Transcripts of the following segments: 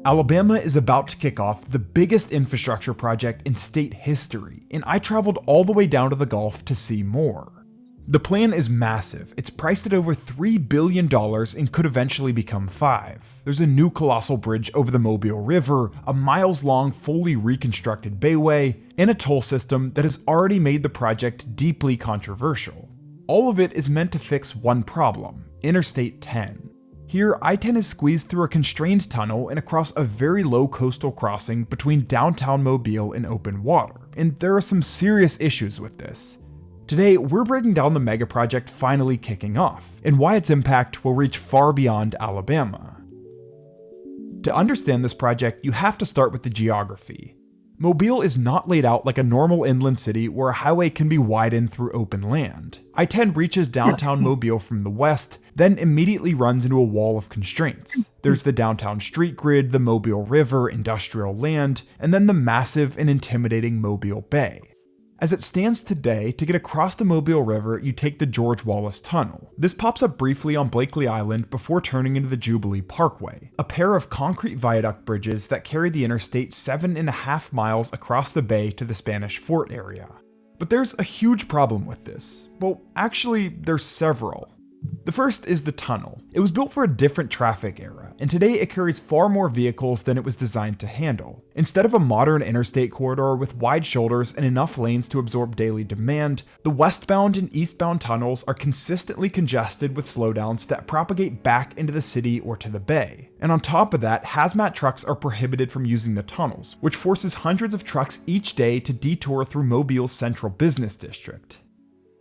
Alabama is about to kick off the biggest infrastructure project in state history, and I traveled all the way down to the Gulf to see more. The plan is massive. It's priced at over $3 billion and could eventually become $5 billion. There's a new colossal bridge over the Mobile River, a miles-long, fully reconstructed bayway, and a toll system that has already made the project deeply controversial. All of it is meant to fix one problem: Interstate 10. Here, I-10 is squeezed through a constrained tunnel and across a very low coastal crossing between downtown Mobile and open water, and there are some serious issues with this. Today, we're breaking down the mega project finally kicking off, and why its impact will reach far beyond Alabama. To understand this project, you have to start with the geography. Mobile is not laid out like a normal inland city where a highway can be widened through open land. I-10 reaches downtown Mobile from the west, then immediately runs into a wall of constraints. There's the downtown street grid, the Mobile River, industrial land, and then the massive and intimidating Mobile Bay. As it stands today, to get across the Mobile River, you take the George Wallace Tunnel. This pops up briefly on Blakely Island before turning into the Jubilee Parkway, a pair of concrete viaduct bridges that carry the interstate 7.5 miles across the bay to the Spanish Fort area. But there's a huge problem with this. Well, actually, there's several. The first is the tunnel. It was built for a different traffic era, and today it carries far more vehicles than it was designed to handle. Instead of a modern interstate corridor with wide shoulders and enough lanes to absorb daily demand, the westbound and eastbound tunnels are consistently congested with slowdowns that propagate back into the city or to the bay. And on top of that, hazmat trucks are prohibited from using the tunnels, which forces hundreds of trucks each day to detour through Mobile's central business district.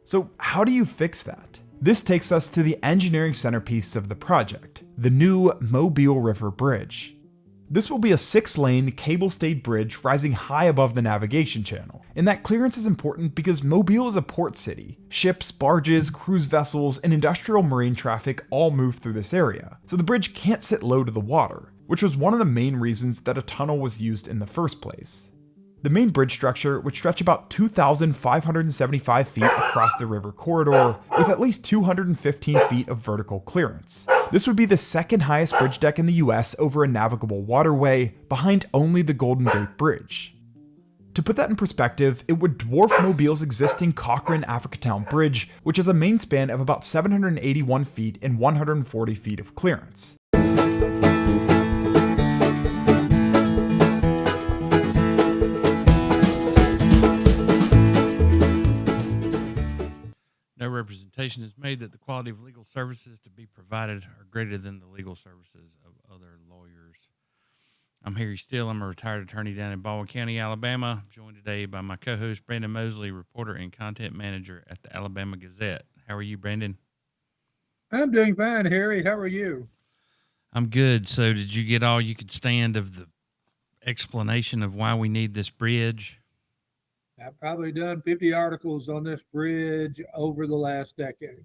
So how do you fix that? This takes us to the engineering centerpiece of the project, the new Mobile River Bridge. This will be a 6-lane, cable-stayed bridge rising high above the navigation channel, and that clearance is important because Mobile is a port city. Ships, barges, cruise vessels, and industrial marine traffic all move through this area, so the bridge can't sit low to the water, which was one of the main reasons that a tunnel was used in the first place. The main bridge structure would stretch about 2,575 feet across the river corridor, with at least 215 feet of vertical clearance. This would be the second highest bridge deck in the US over a navigable waterway, behind only the Golden Gate Bridge. To put that in perspective, it would dwarf Mobile's existing Cochrane-Africatown Bridge, which has a main span of about 781 feet and 140 feet of clearance. No representation is made that the quality of legal services to be provided are greater than the legal services of other lawyers. I'm Harry Steele. I'm a retired attorney down in Baldwin County, Alabama. I'm joined today by my co-host, Brandon Mosley, reporter and content manager at the Alabama Gazette. How are you, Brandon? I'm doing fine, Harry. How are you? I'm good. So did you get all you could stand of the explanation of why we need this bridge? I've probably done 50 articles on this bridge over the last decade.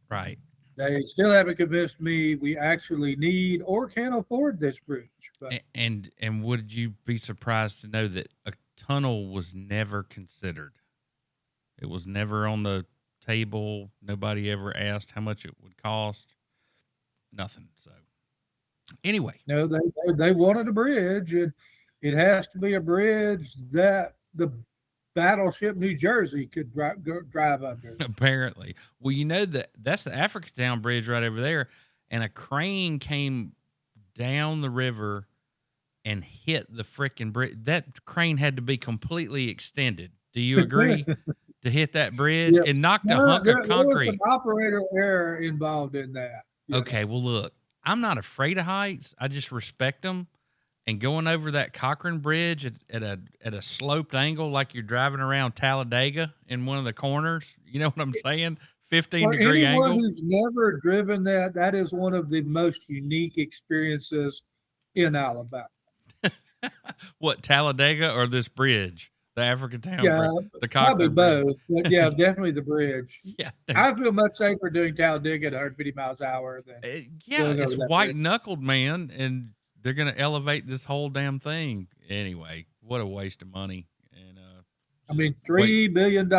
Right. They still haven't convinced me we actually need or can afford this bridge. But And would you be surprised to know that a tunnel was never considered? It was never on the table. Nobody ever asked how much it would cost. Nothing. So anyway. no, they wanted a bridge, and it has to be a bridge that the battleship New Jersey could drive under. Apparently. Well, you know that's the Africatown Bridge right over there, and a crane came down the river and hit the frickin' bridge. That crane had to be completely extended. Do you agree? To hit that bridge? Yes. It knocked a hunk of concrete. There was some operator error involved in that. Okay, well, look, I'm not afraid of heights. I just respect them. And going over that Cochrane Bridge at a sloped angle, like you're driving around Talladega in one of the corners, you know what I'm saying? 15-degree angle. Anyone who's never driven that is one of the most unique experiences in Alabama. What, Talladega or this bridge? The Africatown Bridge? The Probably Cochrane both. But yeah, definitely the bridge. Yeah. I feel much safer doing Talladega at 150 miles an hour than it's white-knuckled, man, and they're going to elevate this whole damn thing. Anyway, what a waste of money. And I mean, $3 billion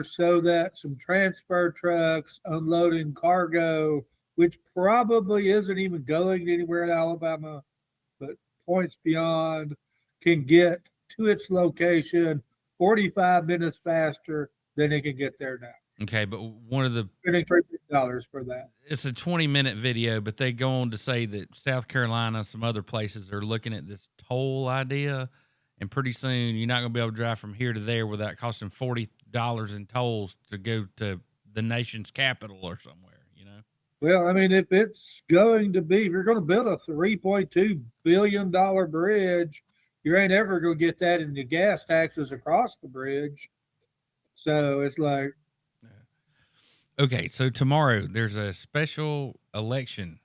so that some transfer trucks unloading cargo, which probably isn't even going anywhere in Alabama, but points beyond can get to its location 45 minutes faster than it can get there now. Okay, but one of the Spending $3 for that. it's a 20-minute video, but they go on to say that South Carolina, some other places are looking at this toll idea, and pretty soon you're not going to be able to drive from here to there without costing $40 in tolls to go to the nation's capital or somewhere, you know? Well, I mean, if it's going to be, if you're going to build a $3.2 billion bridge, you ain't ever going to get that in the gas taxes across the bridge. So it's like, okay, so tomorrow there's a special election.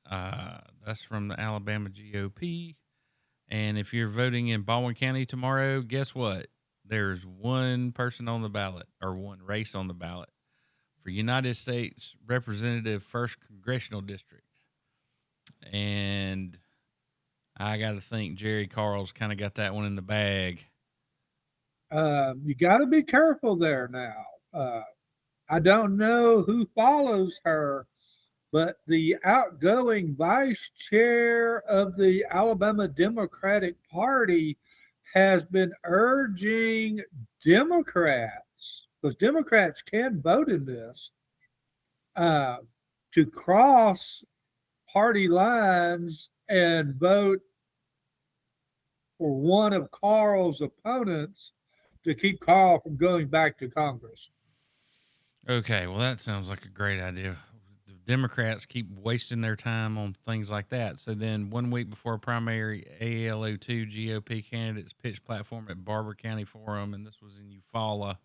That's from the Alabama GOP. And if you're voting in Baldwin County tomorrow, guess what? There's one person on the ballot, or one race on the ballot, for United States Representative 1st Congressional District. And I got to think Jerry Carl's kind of got that one in the bag. you got to be careful there now. I don't know who follows her, but the outgoing vice chair of the Alabama Democratic Party has been urging Democrats, because Democrats can vote in this, to cross party lines and vote for one of Carl's opponents to keep Carl from going back to Congress. Okay, well, that sounds like a great idea. The Democrats keep wasting their time on things like that. So then 1 week before primary, ALO2 GOP candidates pitched platform at Barber County Forum, and this was in Eufaula.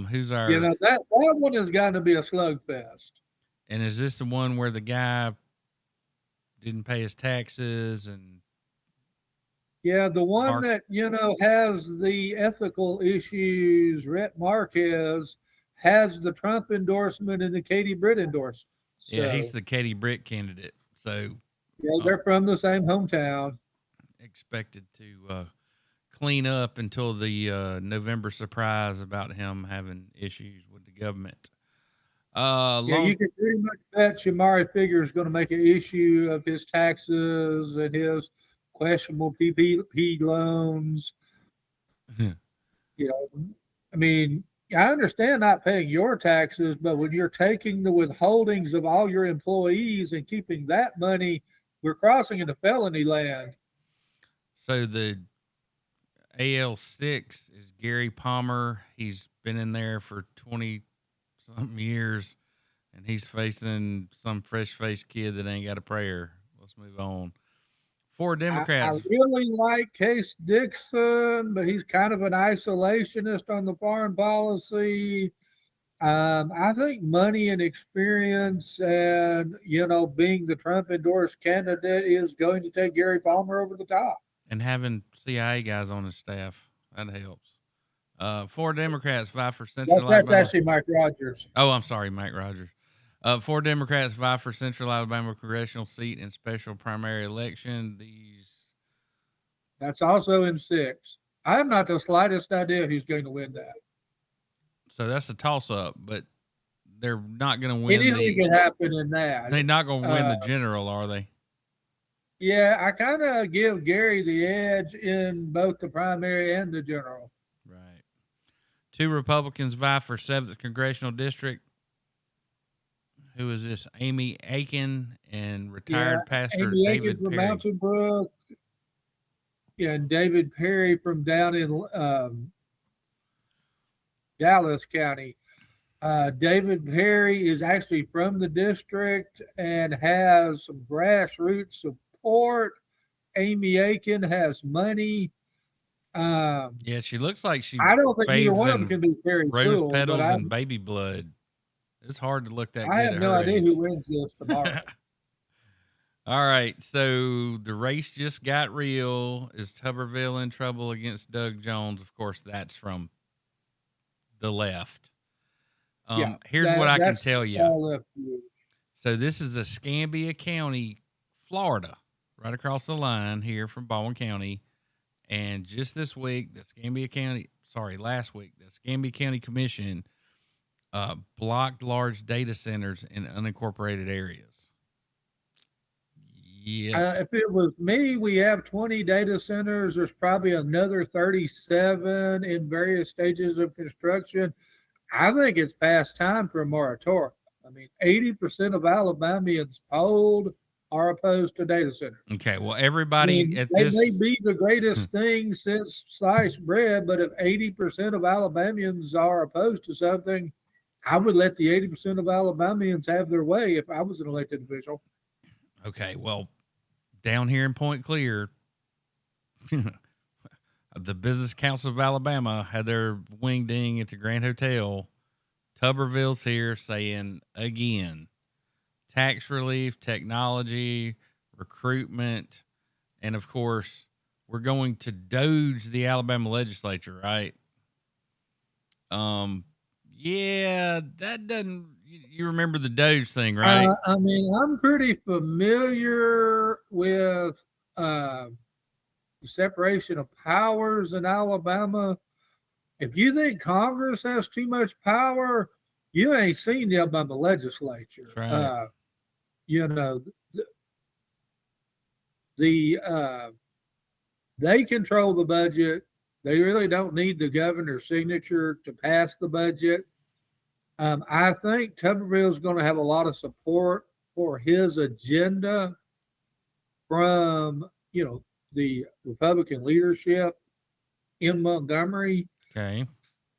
Who's our... You know, that one is going to be a slugfest. And is this the one where the guy didn't pay his taxes and... Yeah, the one that, you know, has the ethical issues, Rhett Marquez, has the Trump endorsement and the Katie Britt endorsement. So, yeah, he's the Katie Britt candidate. So yeah, they're from the same hometown. Expected to clean up until the November surprise about him having issues with the government. Yeah, you can pretty much bet Shamari Figure is going to make an issue of his taxes and his questionable PPP loans. You know, I mean, I understand not paying your taxes, but when you're taking the withholdings of all your employees and keeping that money, we're crossing into felony land. So the AL6 is Gary Palmer. He's been in there for 20-something years, and he's facing some fresh-faced kid that ain't got a prayer. Let's move on. 4 Democrats. I really like Case Dixon, but he's kind of an isolationist on the foreign policy. I think money and experience and, you know, being the Trump endorsed candidate is going to take Gary Palmer over the top. And having CIA guys on his staff, that helps. 4 Democrats vie for Central Alabama. That's actually Mike Rogers. Oh, I'm sorry, Mike Rogers. 4 Democrats vie for Central Alabama congressional seat in special primary election. That's also in 6. I have not the slightest idea who's going to win that. So that's a toss-up, but they're not going to win. Anything can happen in that. They're not going to win the general, are they? Yeah, I kind of give Gary the edge in both the primary and the general. Right. 2 Republicans vie for 7th congressional district. Who is this? Amy Aiken and retired pastor Amy David Aiken from Perry. Mountain Brook. Yeah, and David Perry from down in Dallas County. David Perry is actually from the district and has some grassroots support. Amy Aiken has money. Yeah, she looks like she. I don't think either one of them can be Terry rose Sewell, petals and baby blood. It's hard to look that good. I have no idea who wins this tomorrow. All right, so the race just got real. Is Tubberville in trouble against Doug Jones? Of course, that's from the left. Here's what I can tell you. So this is Escambia County, Florida, right across the line here from Baldwin County. And just this week, last week, the Escambia County Commission blocked large data centers in unincorporated areas. Yeah. If it was me, we have 20 data centers. There's probably another 37 in various stages of construction. I think it's past time for a moratorium. I mean, 80% of Alabamians polled are opposed to data centers. Okay. Well, everybody at they this may be the greatest thing since sliced bread, but if 80% of Alabamians are opposed to something, I would let the 80% of Alabamians have their way if I was an elected official. Okay. Well, down here in Point Clear, the Business Council of Alabama had their wing ding at the Grand Hotel. Tubberville's here saying again, tax relief, technology, recruitment, and of course, we're going to DOGE the Alabama legislature, right? Yeah, that doesn't. You remember the DOGE thing, right? I mean, I'm pretty familiar with the separation of powers in Alabama. If you think Congress has too much power, you ain't seen the Alabama legislature. Right. You know, they control the budget. They really don't need the governor's signature to pass the budget. I think Tubberville is going to have a lot of support for his agenda from, the Republican leadership in Montgomery. Okay.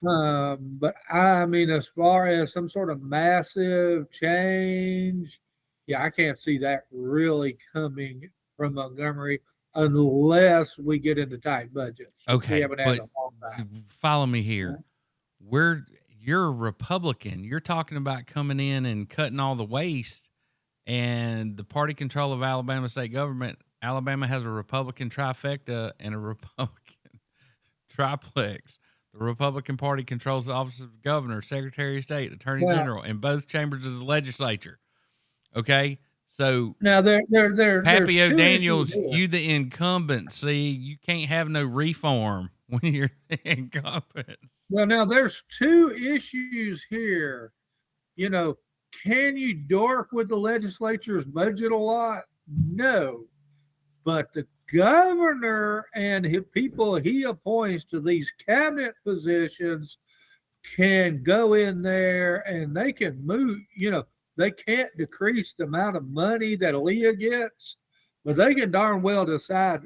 But I mean, as far as some sort of massive change, yeah, I can't see that really coming from Montgomery unless we get into tight budgets. Okay, we haven't had but a long time. follow me here. You're a Republican. You're talking about coming in and cutting all the waste, and the party control of Alabama state government. Alabama has a Republican trifecta and a Republican triplex. The Republican Party controls the office of governor, secretary of state, attorney general, and both chambers of the legislature. Okay, so now Pappy O'Daniels, you the incumbent. See, you can't have no reform when you're the incumbent. Well, now there's two issues here. Can you dork with the legislature's budget a lot? No. But the governor and his people he appoints to these cabinet positions can go in there and they can move, they can't decrease the amount of money that Aaliyah gets, but they can darn well decide,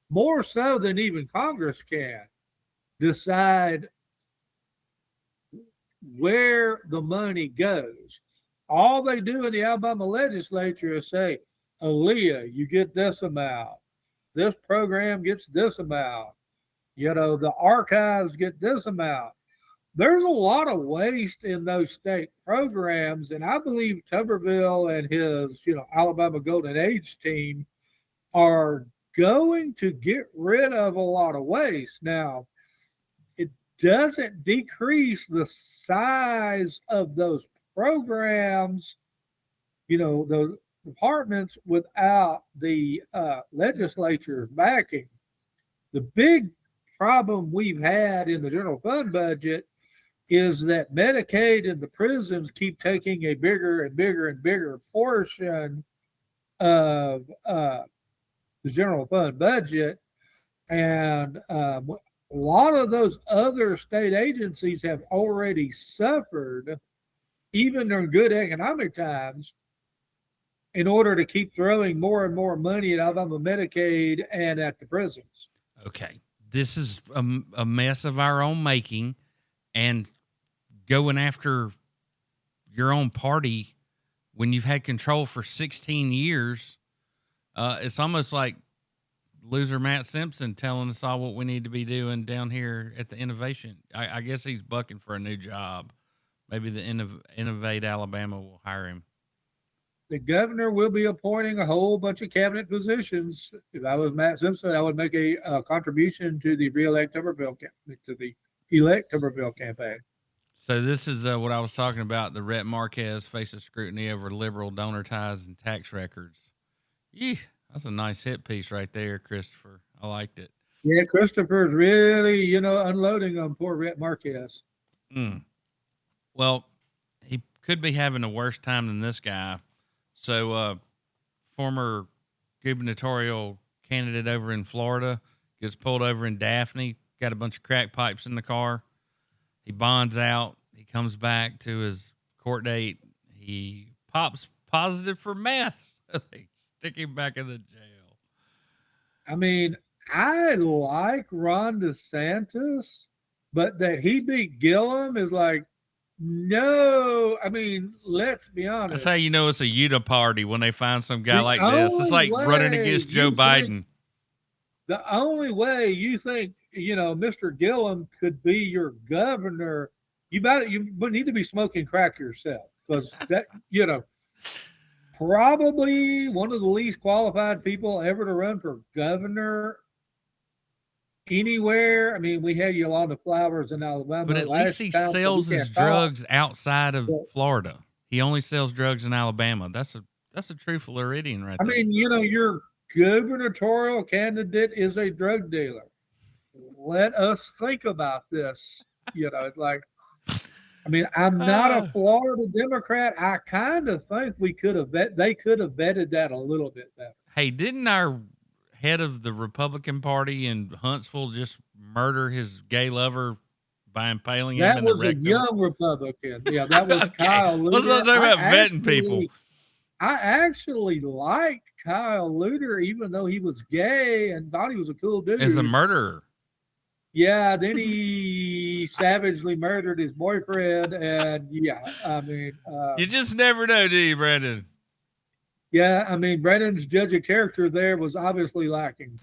more so than even Congress can, decide where the money goes. All they do in the Alabama legislature is say, Aaliyah, you get this amount. This program gets this amount. The archives get this amount. There's a lot of waste in those state programs, and I believe Tubberville and his, Alabama Golden Age team are going to get rid of a lot of waste. Now, it doesn't decrease the size of those programs, those departments without the legislature's backing. The big problem we've had in the general fund budget is that Medicaid and the prisons keep taking a bigger and bigger and bigger portion of the general fund budget. And a lot of those other state agencies have already suffered, even during good economic times, in order to keep throwing more and more money at Alabama Medicaid and at the prisons. Okay. This is a mess of our own making, and going after your own party when you've had control for 16 years, it's almost like loser Matt Simpson telling us all what we need to be doing down here at the innovation. I guess he's bucking for a new job. Maybe the Innovate Alabama will hire him. The governor will be appointing a whole bunch of cabinet positions. If I was Matt Simpson, I would make a contribution to the Elect Tubberville campaign. So this is what I was talking about. The Rhett Marquez faces scrutiny over liberal donor ties and tax records. Yeah, that's a nice hit piece right there, Christopher. I liked it. Yeah, Christopher's really, unloading on poor Rhett Marquez. Well, he could be having a worse time than this guy. So, former gubernatorial candidate over in Florida, gets pulled over in Daphne, got a bunch of crack pipes in the car. He bonds out. He comes back to his court date. He pops positive for meth. So they stick him back in the jail. I mean, I like Ron DeSantis, but that he beat Gillum is like, no. I mean, let's be honest. That's how you know it's a uniparty when they find some guy like this. It's like running against Joe Biden. The only way you think, Mr. Gillum could be your governor, you would need to be smoking crack yourself, because that, probably one of the least qualified people ever to run for governor anywhere. I mean, we had Yolanda Flowers in Alabama. But at least he sells his drugs outside of Florida. He only sells drugs in Alabama. That's a true Floridian right there. I mean, your gubernatorial candidate is a drug dealer. Let us think about this. It's like, I mean, I'm not a Florida Democrat. I kind of think they could have vetted that a little bit better. Hey, didn't our head of the Republican Party in Huntsville just murder his gay lover by impaling him in the rectum? That was a young Republican. Yeah, that was okay. Kyle Luder. Let's not talk about vetting people. I actually liked Kyle Luder, even though he was gay and thought he was a cool dude. As a murderer. Yeah, then he savagely murdered his boyfriend, and I mean, you just never know, do you, Brandon? Yeah, I mean, Brandon's judge of character there was obviously lacking.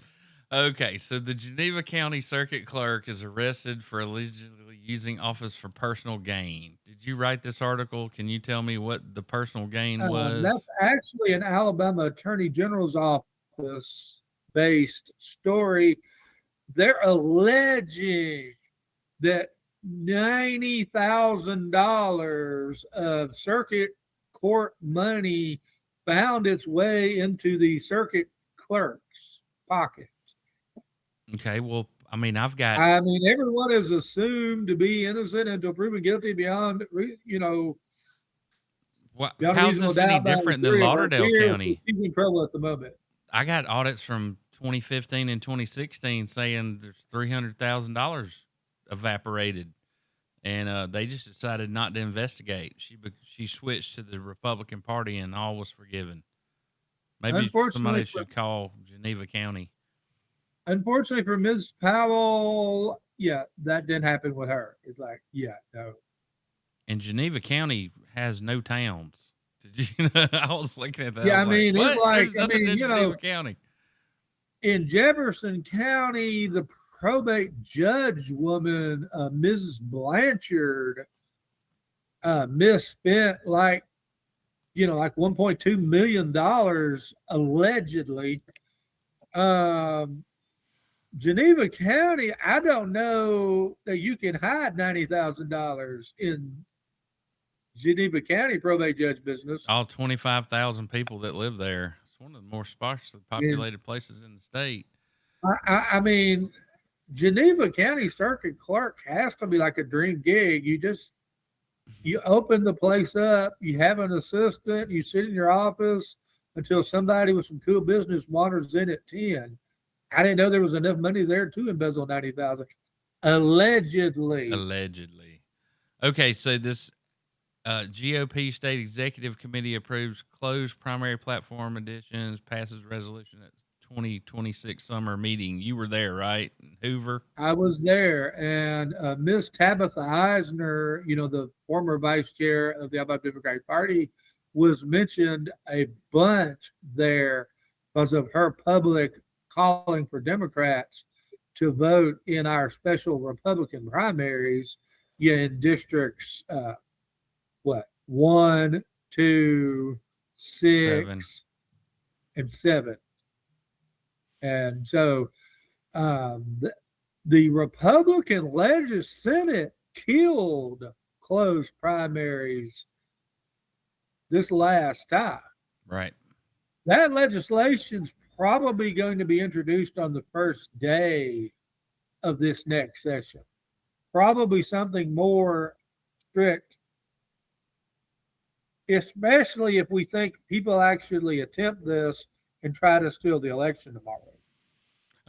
Okay, so the Geneva County Circuit Clerk is arrested for allegedly using office for personal gain. Did you write this article? Can you tell me what the personal gain was? That's actually an Alabama Attorney General's office based story. They're alleging that $90,000 of circuit court money found its way into the circuit clerk's pocket. Okay, well, I mean, everyone is assumed to be innocent until proven guilty beyond, how is this any different than Lauderdale County? He's in trouble at the moment. I got audits from 2015 and 2016 saying there's $300,000 evaporated, and they just decided not to investigate. She switched to the Republican Party, and all was forgiven. Maybe somebody should call Geneva County. Unfortunately for Ms. Powell, that didn't happen with her. It's like, no. And Geneva County has no towns. Did you know? I was looking at that. Yeah, it's like, Geneva County. In Jefferson County, the probate judge woman, Mrs. Blanchard, misspent like $1.2 million allegedly. Geneva County, I don't know that you can hide $90,000 in Geneva County probate judge business. All 25,000 people that live there. It's one of the more sparsely populated places in the state. I mean, Geneva County Circuit Clerk has to be like a dream gig. You open the place up, you have an assistant, you sit in your office until somebody with some cool business wanders in at 10. I didn't know there was enough money there to embezzle $90,000. Allegedly. Okay, so this GOP State Executive Committee approves closed primary platform additions, passes resolution at 2026 summer meeting. You were there, right? In Hoover? I was there. And Miss Tabitha Eisner, the former vice chair of the Alabama Democratic Party, was mentioned a bunch there because of her public calling for Democrats to vote in our special Republican primaries in districts 1, 2, 6, and 7. And so the Republican Senate killed closed primaries this last time. Right. That legislation's probably going to be introduced on the first day of this next session. Probably something more strict, especially if we think people actually attempt this and try to steal the election tomorrow.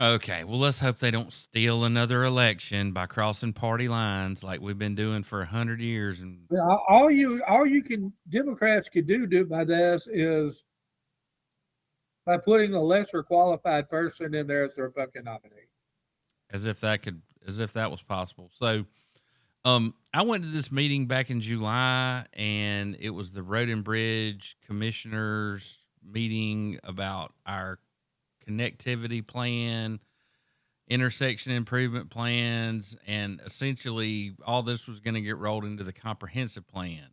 Okay, well, let's hope they don't steal another election by crossing party lines like we've been doing for 100 years. And Democrats could do by this is by putting a lesser qualified person in there as their Republican nominee. As if that was possible. So, I went to this meeting back in July, and it was the Road and Bridge Commissioners meeting about our connectivity plan, intersection improvement plans, and essentially all this was going to get rolled into the comprehensive plan.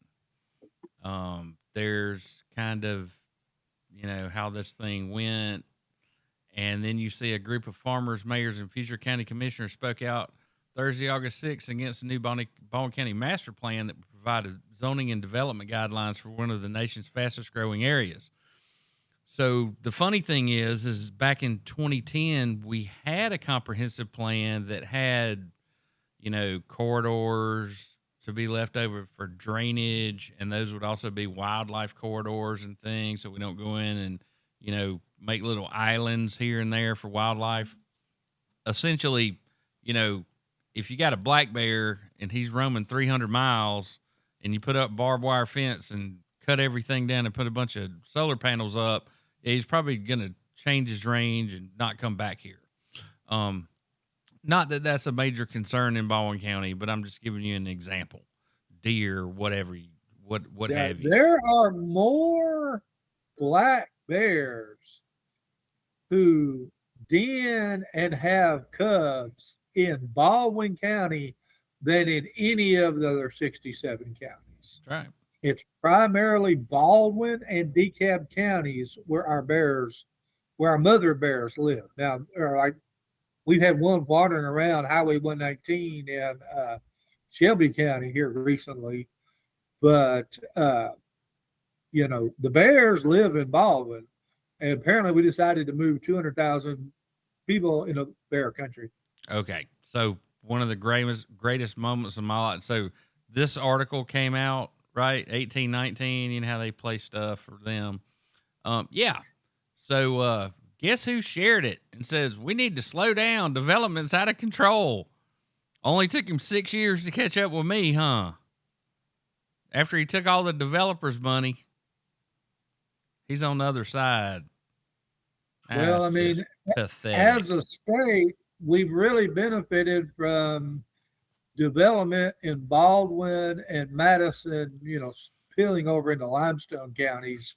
There's kind of, how this thing went. And then you see a group of farmers, mayors, and future county commissioners spoke out Thursday, August 6th against the new Baldwin County master plan that provided zoning and development guidelines for one of the nation's fastest growing areas. So the funny thing is back in 2010, we had a comprehensive plan that had, corridors to be left over for drainage, and those would also be wildlife corridors and things, so we don't go in and, make little islands here and there for wildlife. Essentially, if you got a black bear and he's roaming 300 miles and you put up barbed wire fence and cut everything down and put a bunch of solar panels up, he's probably going to change his range and not come back here. Not that that's a major concern in Baldwin County, but I'm just giving you an example. Deer, whatever, what have you. There are more black bears who den and have cubs in Baldwin County than in any of the other 67 counties. That's right. It's primarily Baldwin and DeKalb counties where our mother bears live. Now, we've had one wandering around Highway 119 in Shelby County here recently, but the bears live in Baldwin, and apparently we decided to move 200,000 people in a bear country. Okay, so one of the greatest moments of my life. So this article came out, right? 1819, you know how they play stuff for them. Yeah. So guess who shared it and says, we need to slow down. Development's out of control. Only took him 6 years to catch up with me, huh? After he took all the developers' money, he's on the other side. Well, I mean, pathetic. As a state, we've really benefited from development in Baldwin and Madison, spilling over into limestone counties.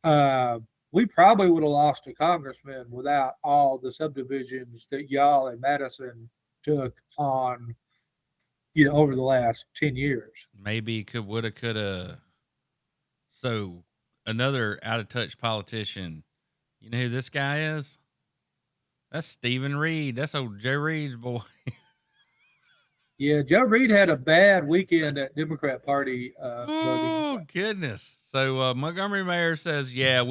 We probably would have lost a congressman without all the subdivisions that y'all in Madison took on, over the last 10 years. Maybe coulda. So another out of touch politician. You know who this guy is? That's Stephen Reed. That's old Joe Reed's boy. Yeah, Joe Reed had a bad weekend at Democrat Party. Oh goodness! So Montgomery mayor says, "Yeah,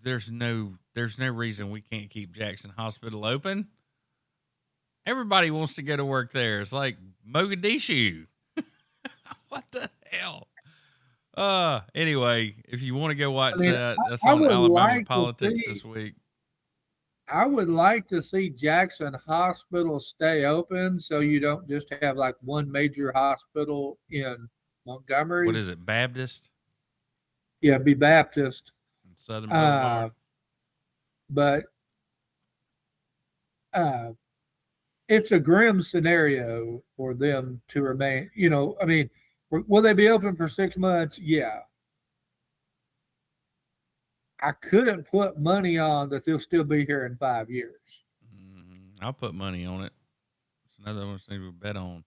there's no reason we can't keep Jackson Hospital open. Everybody wants to go to work there. It's like Mogadishu. What the hell?" Anyway, if you want to go watch that, that's on Alabama Politics this week. I would like to see Jackson Hospital stay open so you don't just have like one major hospital in Montgomery. What is it, Baptist? Yeah, be Baptist. Southern Boulevard. But it's a grim scenario for them to remain. Will they be open for 6 months? Yeah. I couldn't put money on that they'll still be here in 5 years. I'll put money on it. It's another one thing we bet on.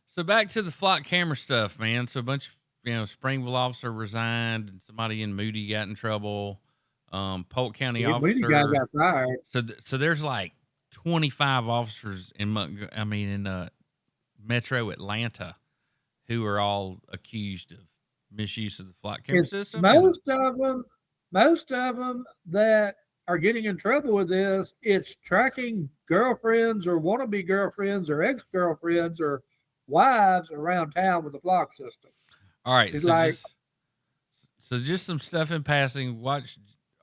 So back to the flock camera stuff, man. So a bunch of, Springville officer resigned and somebody in Moody got in trouble. Polk County officer. Moody guy got fired. So there's like 25 officers in Metro Atlanta who are all accused of misuse of the flock camera system. Most of them that are getting in trouble with this, it's tracking girlfriends or wannabe girlfriends or ex-girlfriends or wives around town with the flock system. All right. So just some stuff in passing.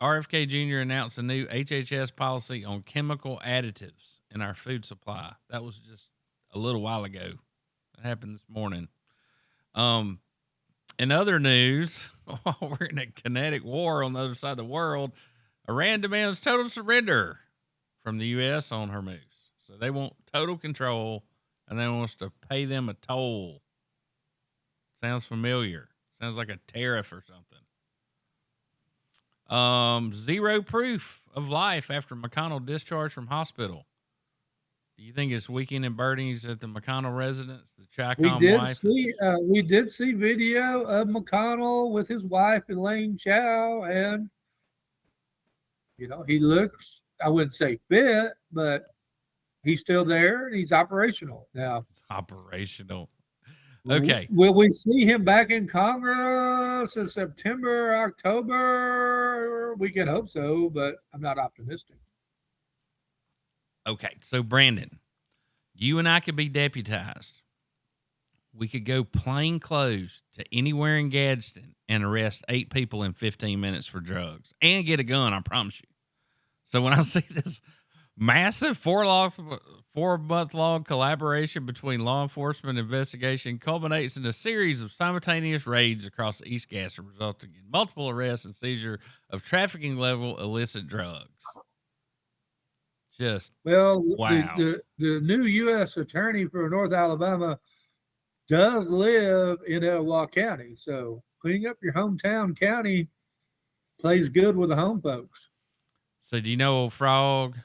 RFK Jr. announced a new HHS policy on chemical additives in our food supply. That was just a little while ago. That happened this morning. In other news, while we're in a kinetic war on the other side of the world, Iran demands total surrender from the U.S. on Hormuz. So they want total control, and they want us to pay them a toll. Sounds familiar. Sounds like a tariff or something. Zero proof of life after McConnell discharged from hospital. Do you think it's weekend and birdies at the McConnell residence? The Chicom wife. We did see video of McConnell with his wife Elaine Chao, and he looks, I wouldn't say fit, but he's still there and he's operational now. It's operational. Okay. Will we see him back in Congress in September, October? We can hope so, but I'm not optimistic. Okay, so Brandon, you and I could be deputized. We could go plain clothes to anywhere in Gadsden and arrest 8 people in 15 minutes for drugs and get a gun, I promise you. So when I see this massive 4-month-long collaboration between law enforcement and investigation culminates in a series of simultaneous raids across the East Gadsden, resulting in multiple arrests and seizure of trafficking level illicit drugs. Just wow. The new U.S. attorney for North Alabama does live in Elwha County, so cleaning up your hometown county plays good with the home folks. So do you know old Frog?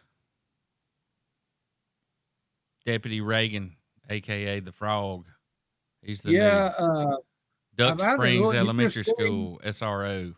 Deputy Reagan, a.k.a. the Frog. He's the new Duck Springs Elementary School SRO.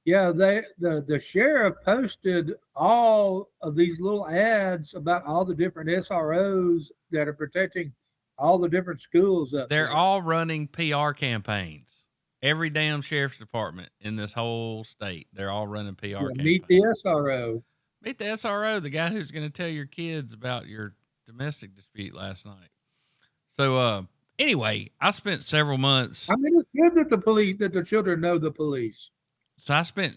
Yeah, the sheriff posted all of these little ads about all the different SROs that are protecting all the different schools up there. They're all running PR campaigns. Every damn sheriff's department in this whole state, they're all running PR campaigns. Meet the SRO. Meet the SRO, the guy who's going to tell your kids about your domestic dispute last night. So, anyway, I spent several months. I mean, it's good that the children know the police. So I spent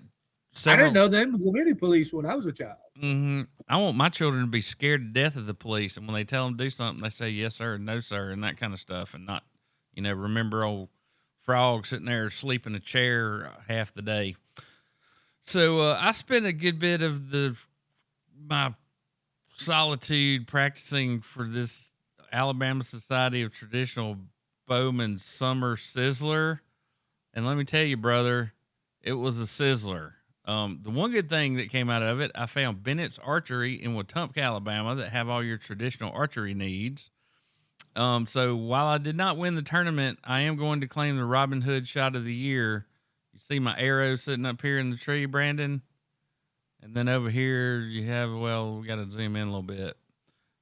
I didn't know them was any police when I was a child. Mm-hmm. I want my children to be scared to death of the police, and when they tell them to do something, they say yes sir, no sir, and that kind of stuff, and not, remember old Frog sitting there asleep in a chair half the day. So I spent a good bit of my solitude practicing for this Alabama Society of Traditional Bowmen Summer Sizzler, and let me tell you, brother, it was a sizzler. The one good thing that came out of it, I found Bennett's Archery in Wetumpka, Alabama, that have all your traditional archery needs. So while I did not win the tournament, I am going to claim the Robin Hood shot of the year. You see my arrow sitting up here in the tree, Brandon? And then over here you have, we got to zoom in a little bit.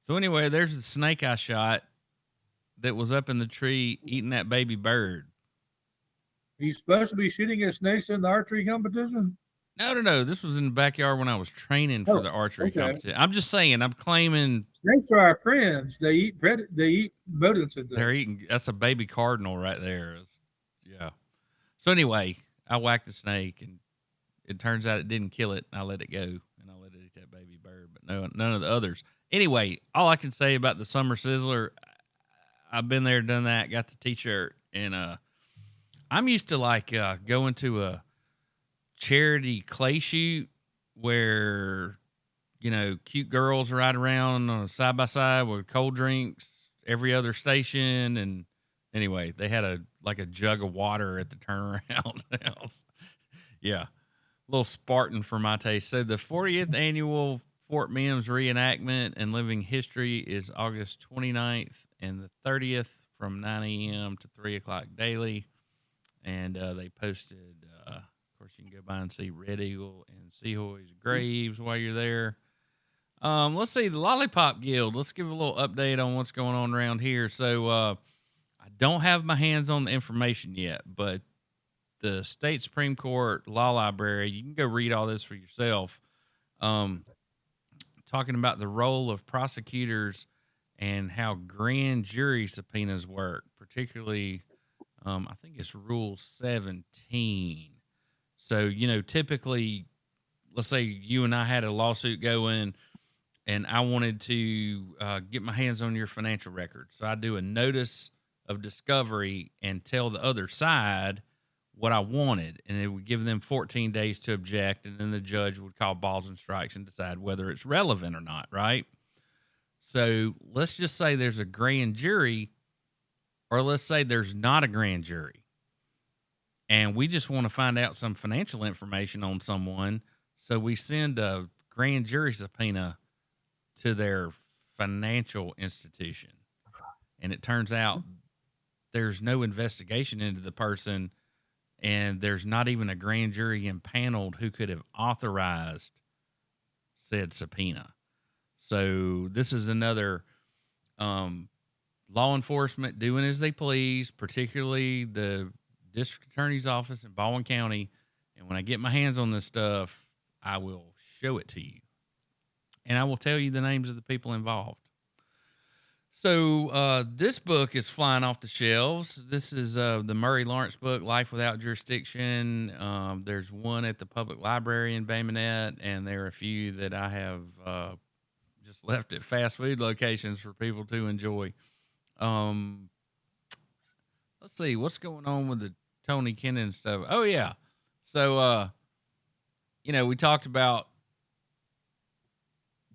So anyway, there's the snake I shot that was up in the tree eating that baby bird. Are you supposed to be shooting at snakes in the archery competition? No. This was in the backyard when I was training for the archery competition. I'm just saying, I'm claiming snakes are our friends. They eat rodents. They're eating. That's a baby cardinal right there. Yeah. So anyway, I whacked the snake, and it turns out it didn't kill it. I let it go, and I let it eat that baby bird, but none of the others. Anyway, all I can say about the Summer Sizzler, I've been there, done that, got the T-shirt, and I'm used to going to a charity clay shoot where, cute girls ride around on a side by side with cold drinks every other station. And anyway, they had a jug of water at the turnaround. Yeah. A little Spartan for my taste. So the 40th annual Fort Mims reenactment and living history is August 29th and the 30th from 9 a.m. to 3 o'clock daily. And they posted, of course, you can go by and see Red Eagle and Seahoy's graves while you're there. Let's see, the Lollipop Guild. Let's give a little update on what's going on around here. So I don't have my hands on the information yet, but the State Supreme Court Law Library, you can go read all this for yourself, talking about the role of prosecutors and how grand jury subpoenas work, particularly I think it's Rule 17. So, typically let's say you and I had a lawsuit going, and I wanted to get my hands on your financial records. So I do a notice of discovery and tell the other side what I wanted, and it would give them 14 days to object, and then the judge would call balls and strikes and decide whether it's relevant or not, right? So let's just say there's a grand jury, or let's say there's not a grand jury, and we just want to find out some financial information on someone, so we send a grand jury subpoena to their financial institution, and it turns out there's no investigation into the person, and there's not even a grand jury impaneled who could have authorized said subpoena. So this is another law enforcement doing as they please, particularly the district attorney's office in Baldwin County. And when I get my hands on this stuff, I will show it to you. And I will tell you the names of the people involved. So this book is flying off the shelves. This is the Murray Lawrence book, Life Without Jurisdiction. There's one at the public library in Bennett, and there are a few that I have just left at fast food locations for people to enjoy. Let's see, what's going on with the Tony Kennan stuff? Oh, yeah. So, we talked about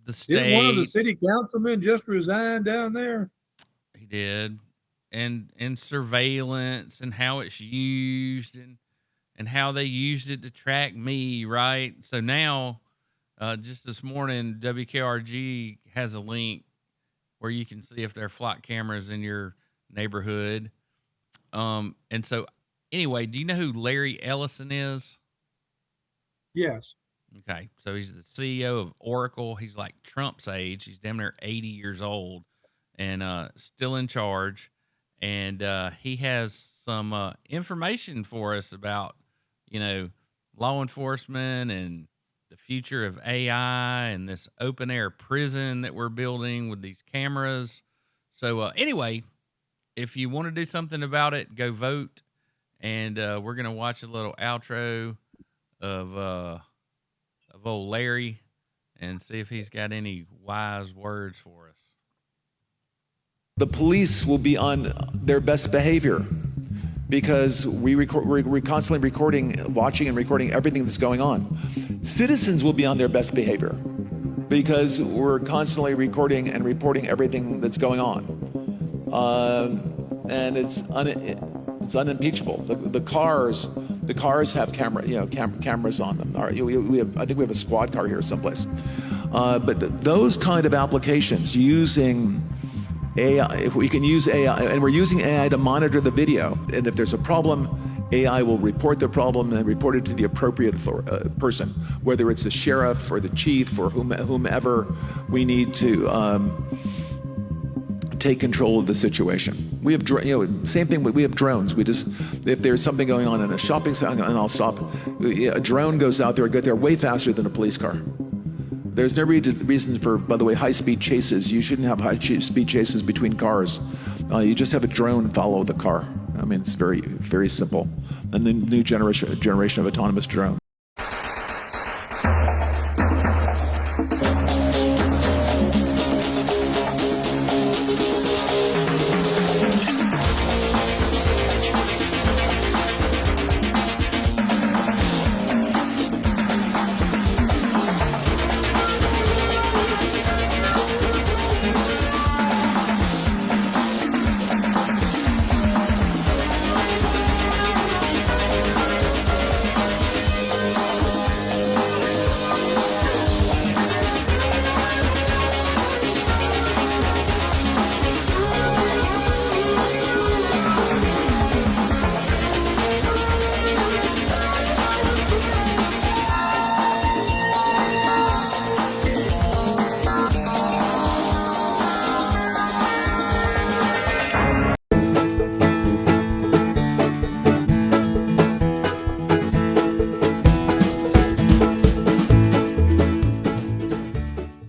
the state. Didn't one of the city councilmen just resign down there? He did. And surveillance and how it's used and how they used it to track me, right? So now, just this morning, WKRG has a link where you can see if there are flock cameras in your neighborhood. And so, anyway, do you know who Larry Ellison is? Yes. Okay, so he's the CEO of Oracle. He's like Trump's age. He's damn near 80 years old and still in charge. And he has some information for us about, law enforcement and the future of AI and this open air prison that we're building with these cameras. So anyway, if you want to do something about it, go vote. And we're going to watch a little outro of old Larry and see if he's got any wise words for us. The police will be on their best behavior because we're constantly recording, watching and recording everything that's going on. Citizens will be on their best behavior because we're constantly recording and reporting everything that's going on. And it's unimpeachable. The cars have cameras on them. I think we have a squad car here someplace. But those kind of applications using AI, if we can use AI, and we're using AI to monitor the video, and if there's a problem, AI will report the problem and report it to the appropriate person, whether it's the sheriff or the chief or whomever we need to take control of the situation. We have, same thing. We have drones. We just, if there's something going on in a shopping center, and I'll stop. A drone goes out there, get there way faster than a police car. There's no reason for, by the way, high-speed chases. You shouldn't have high-speed chases between cars. You just have a drone follow the car. I mean, it's very, very simple. And the new generation of autonomous drone.